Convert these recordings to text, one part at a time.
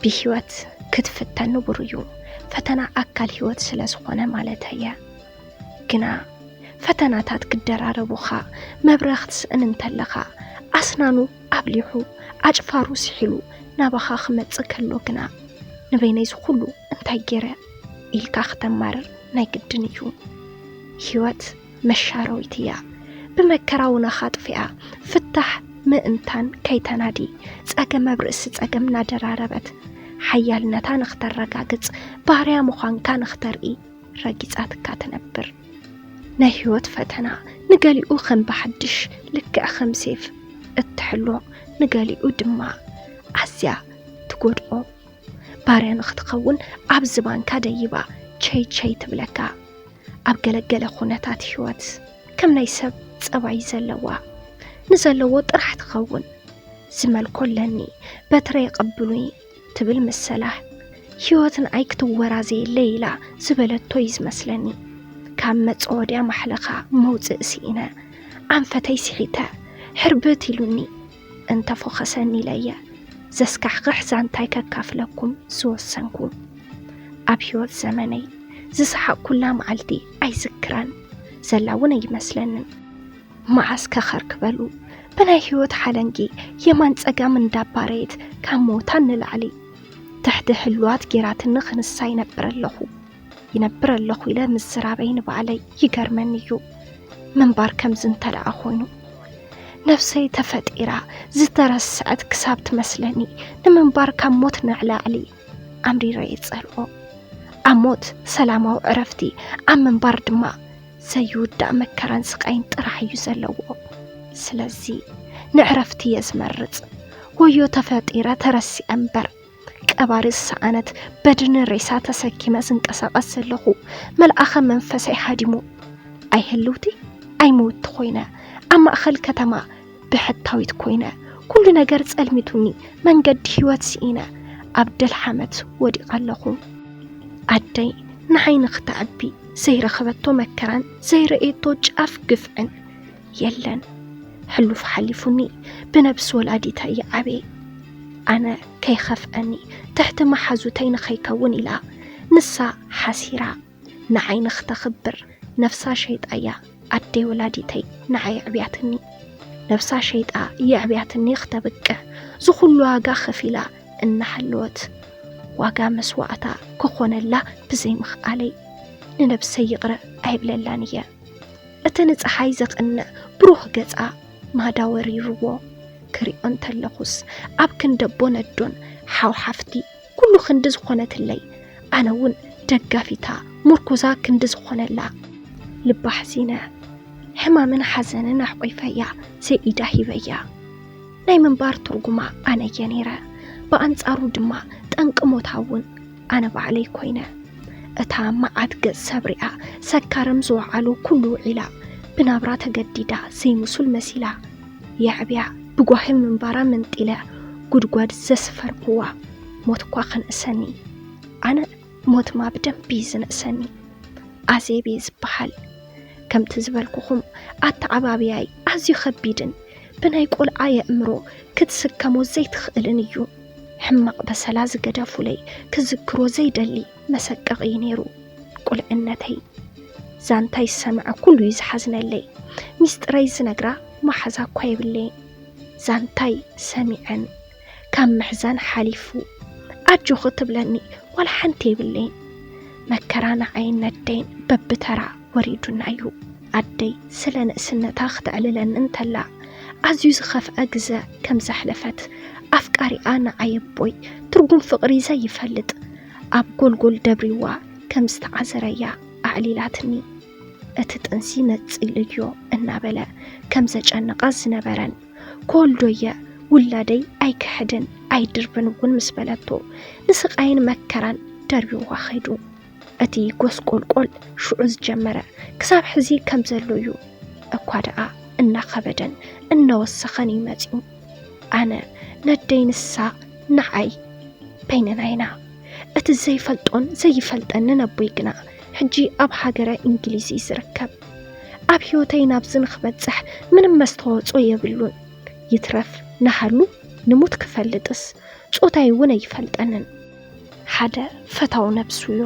بهيوت كتفتن بريو فتنا أكل هيوت سلسخونة مالتها كنا فتناتات كدراربوخا مبرخت سأن انتلخا أسنانو أبليحو أجفارو سحلو نابخا خمت كلو كنا نبينيز خلو انتاي جيرا إلكا ختمار نايقدنيو هيوت مشارويتيا بمكراونا خاطفئا فتح مئنتان كيتنادي تأقم برئس تأقم نادراربت حيالنتا نختار رقاقت باريا مخان كان نختارئي رقيتاتك تنبر نهيوت فتنا نقاليو خم بحدش لك أخم سيف التحلو نقاليو دما عزيا تقولو باريا نختقون عبزبان كاديبا تشي تبلكا عبقلقل خونتات هيوت كم نيسب تسأوعي زلوا نزلوا طرح تخون زمال كلني بتري يقبلوني تبل مسلاح هيوتن عيكتو ورازي الليلة زبلت تويز مسلني كامت عوديا محلقة موزء سينا عم فتي سحيتا حربتي لوني انت فوخساني ليا زسكح غحزان تايكا كافلكم سوسنكم أبيوت زماني زسحق كلا معلدي أي ذكران زلاونا يمسلنن معسك خركبلو بنا هيوت حالنجي يمان تساقا من داباريت كان موتان العلي تحت حلوات جيرات النخن الساي ينبر اللخو إلى مزرابين بعلي يقرمنيو من بار كم زنتلا أخوينو نفسي تفتئرا زتر السعد كسابت مسلني نمن بار كم موتنا على علي أمري رأيت سألو أموت سلامة وعرفتي أمن بار دما سيودا مكران سقين طرح يزلو سلازي نعرفتي يزمرت ويو تفطيرا ترسي أمبر كبارس سعنت بدن الرئيسات سكيمة سنكساقس اللخو ملأخ منفسي حادمو أي هلوتي أي موت خوينا أما أخل كتما بحطاويت كوينا كل نجار تسألمتوني من قد هيوات سئينا عبد الحمد ودي قالخو عدي نحين اختعبي زي رخبتو مكران زي رأيتو جاف قفعن يلن حلوف حلفوني بنبس والعدي تاي عبي أنا كي خفأني تحت محازوتين خيكون إلى نسا حسيرا نعين اختخبر نفسا شيطايا عدي ولادي تاي نعي عبياتني نفسا شيطا يعبياتني اختبك زخلو واقا خفيلا إن حلوت واقا مسواعتا كخون الله بزي مخالي ننبسي يقرأ عيب للانية أتنت حايزق إن بروح قطع ما داوري روو كريون تلخص أبكن دبون الدون حاو حفتي كل خندز خونة اللي أنا ون دقافتا مركزا كندز خونة لا لبا حزينة حما من حزن نحوي فيا سيئدا هيبيا نايمن بار ترقما أنا ينيرا بأنت أرود ما تنق موتاون أنا بعلي كوينة أتا ما عدق سبرئة سكارم زوعالو كله علا بنابرات قديدة زي مسول مسيلة يعبيع بقوهم من بارا من طلا قد زسفر قوة موت قواخن أساني أنا موت ما بدم بيزن أساني أزي بيز بحال كم تزبالكوهم أتعبابياي أزي خبيدن بنا يقول آية أمرو كتسكمو زي تخقلنيو حمق بسلاز قدافولي كذكرو زي دلي مسكق ينيرو قول إنتي زانتاي السمع كله يزحزن اللي مستري زنقرا ما حزا كويب اللي زانتاي سمعن كان محزان حليفو أجو خطب لني ولا حنتي باللين مكرانا عين الدين ببترا وريدو نعيو عدي سلن سنة تاخد على لن انتلا عزيز خف أجزاء كم زحلفت أفكاري أنا عيبوي ترقم فقري زي فلت أبقول دبريوا كم استعزريا أعليلاتني أتتنسي نتسئليو النابلة كم زج النقاز نبرن كل دوية ولادي أي كحدن أي دربن ونمسبلتو نسق عين مكران دربيو واخيدو أتي قوس قول شعوز جمرة كساب حزي كم زلويو أكوادعا إنا خبدن إنا وسخاني ماتيو أنا ندين الساق نعي بيننا أتزي فلطون زي فلطن نبويقنا حجي أب حاجرة إنجليزي سركب أب هيوتين بزن خبتزح من مستوى صوية بلون يترف نحلو نموت كفلتس ጾታይ ውን ይፈልጠንን ሓደ ፈታው ነብሱዩ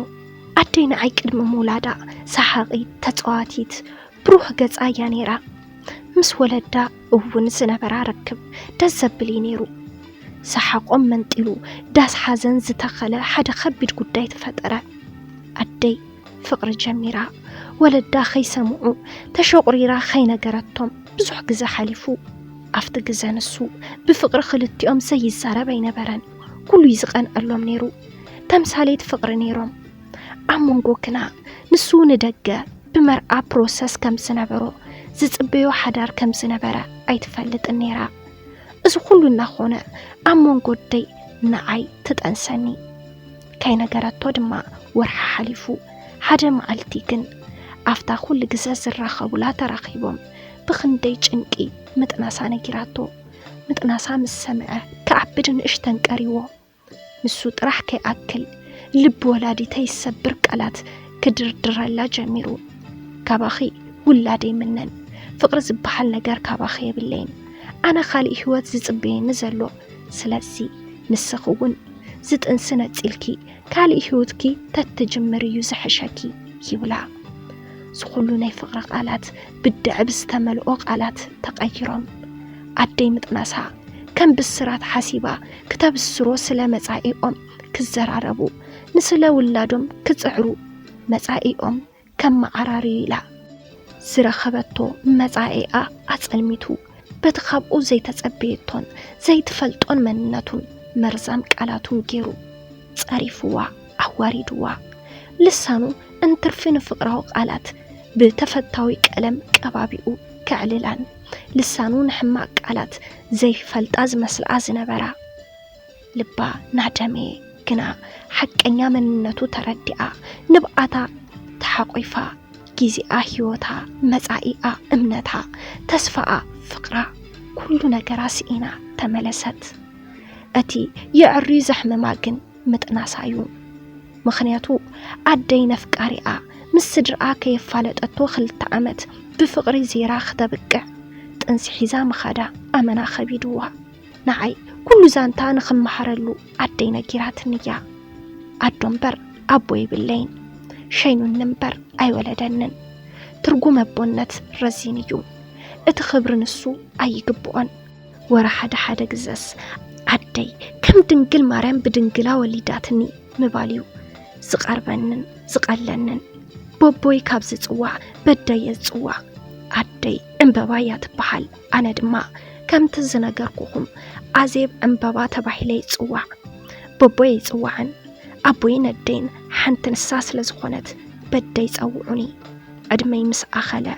ኣዴና ኣይቅድም ሙላዳ ሰሓቂ ተጽዋቲት ብሩህ ገጻ ያኔራ ምስ ወለዳ እውን ዝነበራ ረክብ ደስ ዘብል ነይሩ ሰሓቆም መንጢሉ ዳስ ሓዘን ዝተኸለ ሓደ ከቢድ ጉዳይ ተፈጠረ ኣደይ ፍቅሪ ጀሚራ ወለዳ ኸይሰምዑ ተሸቁሪራ ኸይነገረቶም ብዙሕ ግዜ ሓሊፉ ኣፍቲ ግዜ ንሱ ብፍቅሪ ክልቲኦም ዘይዛረብ ኣይነበረን ኩሉ ይዝቐንዐሎም ነይሩ ተምሳሌት ፍቅሪ ነይሮም ኣሞንጎ ክና ንሱ ንደገ ብመርዓ ፕሮሰስ ከም ዝነበሮ ዝጽበዮ ሓዳር ከም ዝነበረ ኣይትፈልጥን ነይራ እዚ ኩሉ እናኾነ ኣሞንጎ ደይ ንዓይ ትጠንሰኒ ከይነገረቶ ድማ ወርሓ ሓሊፉ ሓደ መዓልቲ ግን ኣፍታ ኩሉ ግዜ ዝራኸቡላ ተራኺቦም ብኽንደይ ጭንቂ ምጥናሳ ነጊራቶ ምጥናሳ ምስ ሰምዐ ከዓብድ ንእሽተን ቀሪዎ ንሱ ጥራሕ ከይኣክል ልብ ወላዲተይ ሰብር ቃላት ክድርድረላ ጀሚሩ ካባኺ ውላደይ ምነን ፍቅሪ ዝበሃል ነገር ካባኺ የብለይን ኣነ ካልእ ህይወት ዝጽበየኒ ዘሎ ስለዚ ንስኽውን ዝጥንሲ ነፂልኪ ካልእ ህይወትኪ ተትጅምር እዩ ዝሕሸኪ ይብላ ዝኹሉ ናይ ፍቅሪ ቃላት ብድዕብ ዝተመልኦ ቃላት ተቐይሮም ኣደይ ምጥናሳ ከም ብስራት ሓሲባ ክተብስሮ ስለ መጻኢኦም ክዘራረቡ ንስለ ውላዶም ክጽዕሩ መጻኢኦም ከም ማዕራሪ ኢላ ዝረኸበቶ መጻኢኣ ኣጸልሚቱ በቲ ካብኡ ዘይተጸበየቶን ዘይትፈልጦን መንነቱን መርዛም ቃላቱን ገይሩ ጸሪፍዋ ኣዋሪድዋ ልሳኑ እንትርፊ ንፍቅራዊ ቃላት ብተፈታዊ ቀለም ቀባቢኡ ክዕልላን ልሳኑ ንሕማቅ ቃላት ዘይፈልጣ ዝመስልኣ ዝነበራ ልባ ናደሜ ግና ሓቀኛ መንነቱ ተረዲኣ ንብኣታ ተሓቆይፋ ጊዜኣ ህይወታ መጻኢኣ እምነታ ተስፋኣ ፍቅራ ኩሉ ነገራ ስኢና ተመለሰት እቲ የዕሪ ዘሕመማ ግን ምጥናሳዩ ምኽንያቱ ኣደይ ነፍቃሪኣ ምስ ስድርኣ ከየፋለጠቶ 2 ዓመት ብፍቅሪ ዜራ ክተብቅዕ ጥንሲ ሒዛ መኻዳ ኣመና ኸቢድዋ ንዓይ ኩሉ ዛንታ ንኽመሓረሉ ኣደይ ነጊራትንያ ኣዶምበር ኣቦ ይብለይን ሸይኑን እምበር ኣይወለደንን ትርጉም ኣቦነት ረዚን እዩ እቲ ክብሪ ንሱ ኣይግብኦን ወራ ሓደ ግዘስ ኣደይ ከም ድንግል ማርያም ብድንግላ ወሊዳትኒ ምባልዩ ዝቐርበንን ዝቐለንን ቦቦይ ካብ ዝጽዋዕ በደይ ዝጽዋዕ ኣደይ ዕምበባ እያ ትበሃል ኣነ ድማ ከምቲ ዝነገርኩኹም ኣዜብ ዕምበባ ተባሂለ ይጽዋዕ ቦቦይ ይጽዋዕን ኣቦይ ነደይን ሓንቲ ንሳ ስለ ዝኾነት በደይ ጸውዑኒ ዕድመይ ምስ ኣኸለ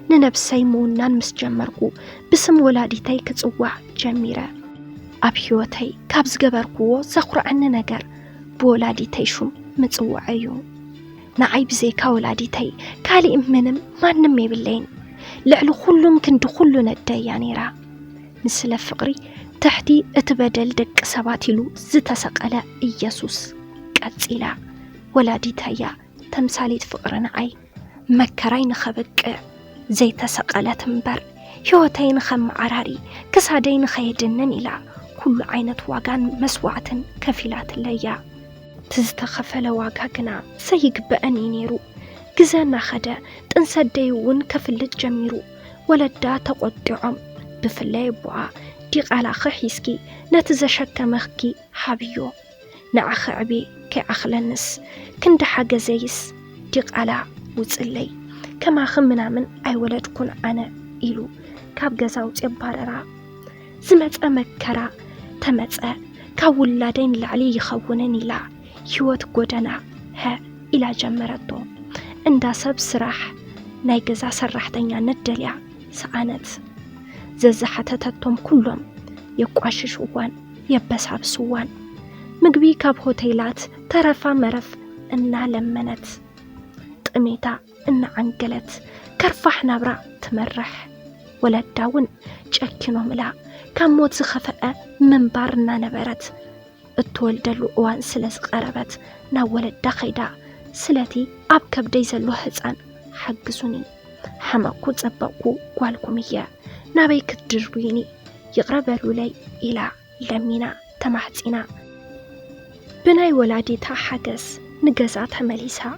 ንነብሰይ ምውናን ምስ ጀመርኩ ብስም ወላዲተይ ክጽዋዕ ጀሚረ ኣብ ህይወተይ ካብ ዝገበርክዎ ዘኹርዐኒ ነገር ብወላዲተይ ሹም ምጽዋዕ እዩ ንዓይ ብዘይካ ወላዲተይ ካልእ ምንም ማንም የብለይን ልዕሊ ኩሉም ክንዲ ኩሉ ነደያ ነይራ ንስለ ፍቅሪ ትሕቲ እቲ በደል ደቂ ሰባት ኢሉ ዝተሰቀለ ኢየሱስ ቀጺላ ወላዲተያ ተምሳሌት ፍቅሪ ንዓይ መከራይ ንኸብቅዕ ዘይተሰቀለት እምበር ህይወተይ ንኸመዓራሪ ክሳደይ ንኸየድንን ኢላ ኩሉ ዓይነት ዋጋን መስዋዕትን ከፊላትለያ ትዝተኸፈለ ዋጋ ግና ሰይግበአን ነይሩ ግዜ እናኸደ ጥንሰደይ እውን ከፍልጥ ጀሚሩ ወለዳ ተቆጢዖም ብፍላይ ቦኣ ዲቓላ ኺስኪ ነቲ ዘሸከመኽኪ ሓብዮ ንዓኸ ዕቤ ከይኣኽለንስ ክንዲ ሓገዘይስ ዲቓላ ውፅለይ ከማኺ ምናምን ኣይወለድኩን ኣነ ኢሉ ካብ ገዛ ውፅእ ባረራ ዝመፀ መከራ ተመፀ ካብ ውላደይ ንላዕሊ ይኸውንን ኢላ ህይወት ጎደና ኢላ ጀመረቶ እንዳ ሰብ ስራሕ ናይ ገዛ ሰራሕተኛነት ደልያ ሰኣነት ዘዝሓተተቶም ኩሎም የቋሽሽዋን የበሳብስዋን ምግቢ ካብ ሆቴላት ተረፋ መረፍ እና ለመነት ጥሜታ እና አንገለት ከርፋሕ ናብራ ትመርሕ ወለዳውን ጨኪኖ ምላ ካብ ሞት ዝኸፈአ መንባርና ነበረት እትወልደሉ እዋን ስለ ዝቀረበት ናብ ወለዳ ኸይዳ ስለቲ ኣብ ከብደይ ዘሎ ህፃን ሓግዙኒ ሓመኩ ጸበቅኩ ጓልኩም እየ ናበይ ክትድርቡይኒ ይቕረበሉ ለይ ኢላ ለሚና ተማሕፂና بناي ولاديتا حجز نجزات مليسا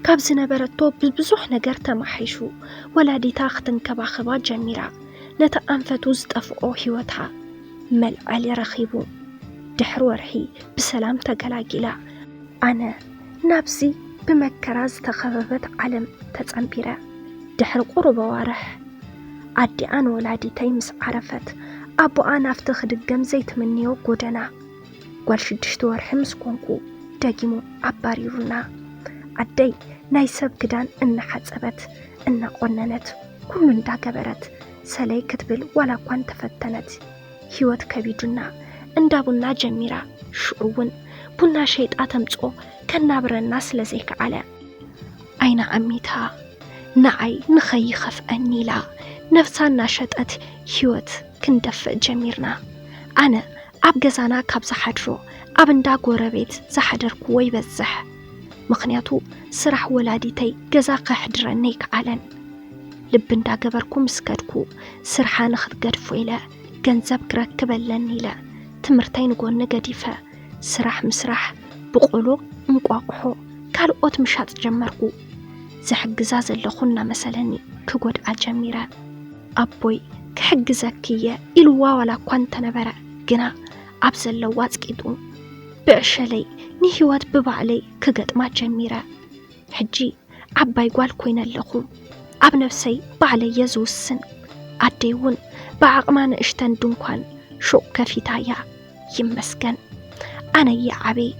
ካብ ዝነበረቶ ብዙሕ ነገር ተማሒሹ ወላዲታ ክትንከባኸባ ጀሚራ ነታ ኣንፈቱ ዝጠፍኦ ህይወታ መልዓል ረኺቡ ድሕሪ ወርሒ ብሰላም ተገላጊላ ኣነ ናብዚ ብመከራ ዝተኸበበት ዓለም ተጸንቢረ ድሕሪ ቁርብ ዋርሕ ኣዲኣን ወላዲተይ ምስ ዓረፈት ኣቦኣ ናፍቲ ክድገም ዘይትምንዮ ጎደና ጓል 6 ወርሒ ምስ ኮንኩ ደጊሙ ኣባሪሩና ኣደይ ናይ ሰብ ክዳን እናሓጸበት እናቆነነት ኩሉ እንዳገበረት ሰለይ ክትብል ዋላ ኳን ተፈተነት ህይወት ከቢዱና እንዳቡና ጀሚራ ሽዑውን ቡና ሸይጣ ተምጾ ከናብረና ስለዘይከዓለ ኣይና ኣሚታ ንዓይ ንኸይ ኸፍአኒላ ነፍሳና ሸጠት ህይወት ክንደፍእ ጀሚርና ኣነ ኣብ ገዛና ካብ ዝሓድሮ ኣብ እንዳ ጎረቤት ዝሓደርኩ ወይ በዝሕ ምኽንያቱ ስራሕ ወላዲተይ ገዛ ከሕድረኒ ይከዓለን ልብ እንዳገበርኩ ምስከድኩ ስርሓ ንኽትገድፎ ኢለ ገንዘብ ክረክበለን ኢለ ትምህርተይ ንጎኒ ገዲፈ ስራሕ ምስራሕ ብቆሎ እንቋቁሖ ካልኦት ምሻጥ ጀመርኩ ዝሕግዛ ዘለኹ እናመሰለኒ ክጎድኣ ጀሚረ ኣቦይ ክሕግዘክየ ኢልዋ ዋላ ኳን ተነበረ ግና ኣብ ዘለዋ ጽቂጡ ብዕሸለይ ንህይወት ብባዕለይ ክገጥማ ጀሚረ ሕጂ ዓባይ ጓል ኮይነለኹ ኣብ ነፍሰይ ባዕለየ ዝውስን ኣደይውን ብዓቕማ ንእሽተን ድንኳን ሹቕ ከፊታያ ይመስገን ኣነየ ዓበይ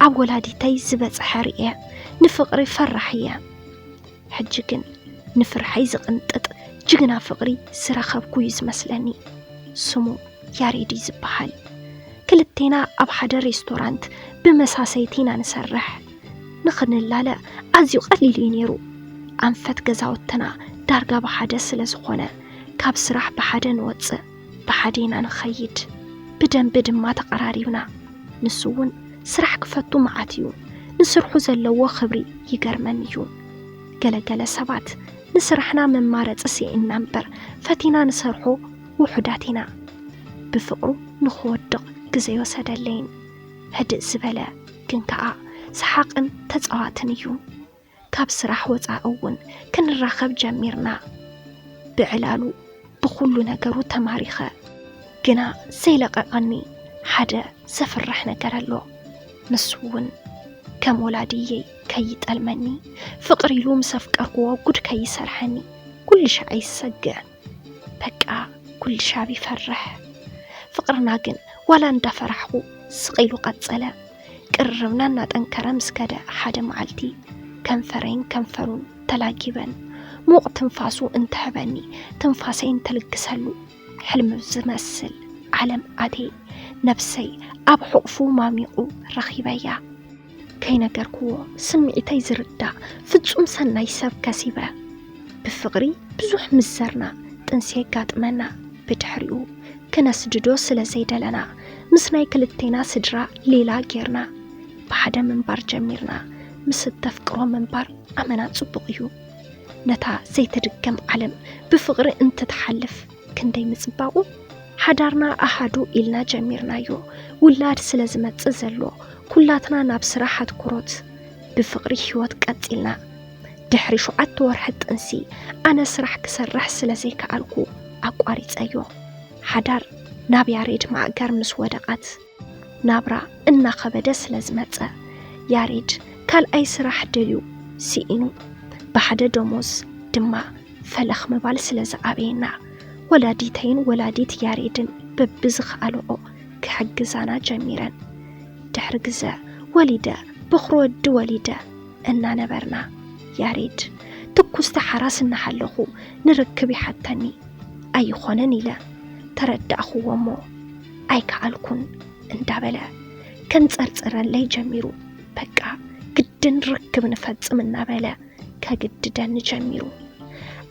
ኣብ ወላዲተይ ዝበፅሐ ርየ ንፍቕሪ ፈራሕየ ሕጂ ግን ንፍርሐይ ዝቕንጥጥ ጅግና ፍቕሪ ዝረኸብኩ እዩ ዝመስለኒ ስሙ ያሬድ ዝበሃል ክልቴና ኣብ ሓደ ሬስቶራንት ብመሳሰይቲና ንሰርሕ ንኽንላለ ኣዝዩ ቀሊል እዩ ነይሩ ኣንፈት ገዛውትና ዳርጋ ብሓደ ስለ ዝኾነ ካብ ስራሕ ብሓደ ንወፅእ ብሓዴና ንኸይድ ብደንብ ድማ ተቐራሪብና ንሱውን ስራሕ ክፈቱ መዓት እዩ ንስርሑ ዘለዎ ክብሪ ይገርመን እዩ ገለገለ ሰባት ንስራሕና መማረፂ ሲኢና እምበር ፈቲና ንሰርሖ ውሑዳቲና ብፍቕሩ ንኽወድቕ ግዜ ወሰደለይን ህድእ ዝበለ ግን ከዓ ሰሓቕን ተፃዋትን እዩ ካብ ስራሕ ወፃእ እውን ክንራኸብ ጀሚርና ብዕላሉ ብኩሉ ነገሩ ተማሪኸ ግና ዘይለቐቐኒ ሓደ ዘፍርሕ ነገር ኣሎ ንሱውን ከም ወላድየይ ከይጠልመኒ ፍቕሪ ኢሉ ምሰፍቀርክዎ ጉድ ከይሰርሐኒ ኩሉ ሻዕ ይሰግዕ በቃ ኩሉ ሻብ ይፈርሕ ፍቕርና ግን ዋላ እንዳፈራሕኩ ስቂሉ ቀጸለ ቅርርብና እናጠንከረ ምስከደ ሓደ መዓልቲ ከንፈረይን ከንፈሩን ተላጊበን ሙቕ ትንፋሱ እንትሕበኒ ትንፋሰይ እንተልግሰሉ ሕልም ዝመስል ዓለም ኣቴ ነፍሰይ ኣብ ሕቑፉ ማሚቑ ረኺበያ ከይነገርክዎ ስምዒተይ ዝርዳእ ፍጹም ሰናይ ሰብ ከሲበ ብፍቕሪ ብዙሕ ምዘርና ጥንሲ ጋጥመና ብድሕሪኡ ክነስድዶ ስለ ዘይደለና ምስ ናይ ክልቴና ስድራ ሌላ ጌርና ብሓደ ምንባር ጀሚርና ምስ ተፍቅሮ ምንባር ኣመና ጽቡቕ እዩ ነታ ዘይተድገም ዓለም ብፍቕሪ እንትትሓልፍ ክንደይ ምጽባቑ ሓዳርና ኣሃዱ ኢልና ጀሚርናዮ ውላድ ስለ ዝመጽእ ዘሎ ኩላትና ናብ ስራሕ ኣትኩሮት ብፍቕሪ ህይወት ቀጺልና ድሕሪ 7 ወርሒ ጥንሲ ኣነ ስራሕ ክሰርሕ ስለ ዘይከኣልኩ ኣቋሪፀዮ ሓዳር ናብ ያሬድ ማእገር ምስ ወደቃት ናብራ እናኸበደ ስለ ዝመጸ ያሬድ ካልኣይ ስራሕ ደልዩ ሲኢኑ ብሓደ ደሞዝ ድማ ፈለኽ ምባል ስለ ዝኣበየና ወላዲተይን ወላዲት ያሬድን በብዝኽኣልኦ ክሕግዛና ጀሚረን ድሕሪ ግዜ ወሊደ ብኽሪ ወዲ ወሊደ እናነበርና ያሬድ ትኩስ ተሓራስ እናሓለኹ ንርክብ ይሓተኒ ኣይኾነን ኢለ ተረዳእኽዎ እሞ ኣይከኣልኩን እንዳበለ ከንጸርጽረለይ ጀሚሩ በቃ ግድን ርክብ ንፈጽም እናበለ ከግድደኒ ጀሚሩ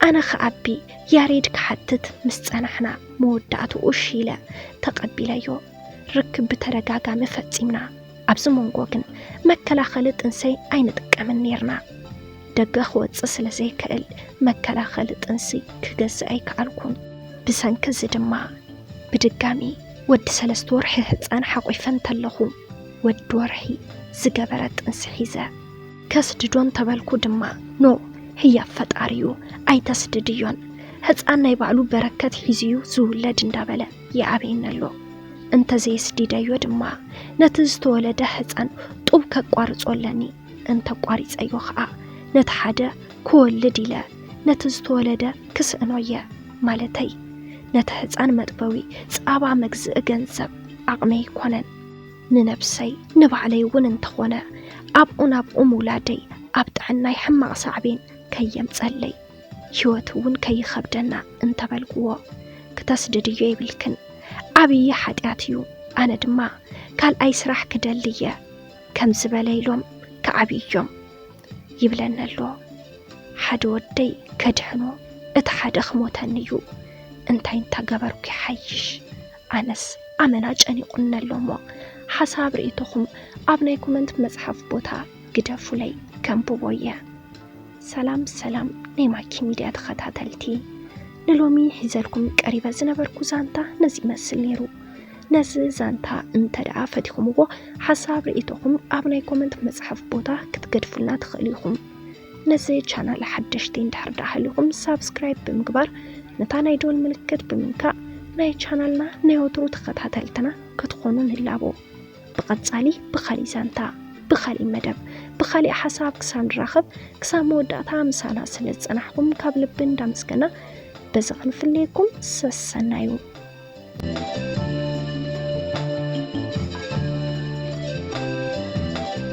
ኣነ ኸኣቢ ያሬድ ክሓትት ምስ ጸናሕና መወዳእትኡ እሺ ኢለ ተቐቢለዮ ርክብ ብተደጋጋሚ ፈጺምና ኣብዚ መንጎ ግን መከላኸሊ ጥንሰይ ኣይንጥቀምን ነርና ደገ ክወፅእ ስለ ዘይክእል መከላኸሊ ጥንሲ ክገዝእ ኣይከኣልኩን ብሰንኪ እዚ ድማ ብድጋሚ ወዲ 3 ወርሒ ህፃን ሓቆይፈን ተለኹ ودورحي زجبرت انسحيزة كسددون تبالكو دما نو هي فتاريو أي تسدديون هتسأنا يبعلو بركات حزيو زولد اندابلا يعبين اللو انت زي سديدايو دما نتزتو ولده هتسأن طوبك قوارص ولاني انت قوارص أيو خاء نتحادة كولد إلا نتزتو ولده كسأنويا مالتي نتهتسأن مدبوي سابع مجزء جنسب أغمي كونن ننبسي نبعلي وننتخونا أب ولادي أبدعنا يحمق صعبين كي يمتسلي شواتون كي خبدنا انت بالقوة كتسدد يبلكن أبي حدياتيو أنا دما كال أي سراح كدلية كم زباليلوم كأبي يوم يبلن اللو حد ودي كدحنو اتحد خموتانيو انتين تقبرك حيش أنس أمناج أني قلنا اللومو حساب رئيتكم أبنايكم أنت مزحف بوتا قدفوا لي كم بويا سلام نيماكي ميديا تخطاتلتي نلومي حزالكم قريبا زنبركو زانتا نزي مسل نيرو نزي زانتا انت دعافتكم وو حساب رئيتكم أبنايكم أنت مزحف بوتا كتقدفوا لنا تخليكم نزي channel حدشتين تحردها لكم سابسكرايب بمقبر نتانا يدول ملكت بمنكا ناي channelنا نيوترو تخطاتلتنا كتخونون اللابو بقصالي بخالي زانتا بخالي مدب بخالي حساب كسان راخب كسان موداتا مسانا سلت صنحكم كابلبن دامسكنا بزغن فليكم سسنايو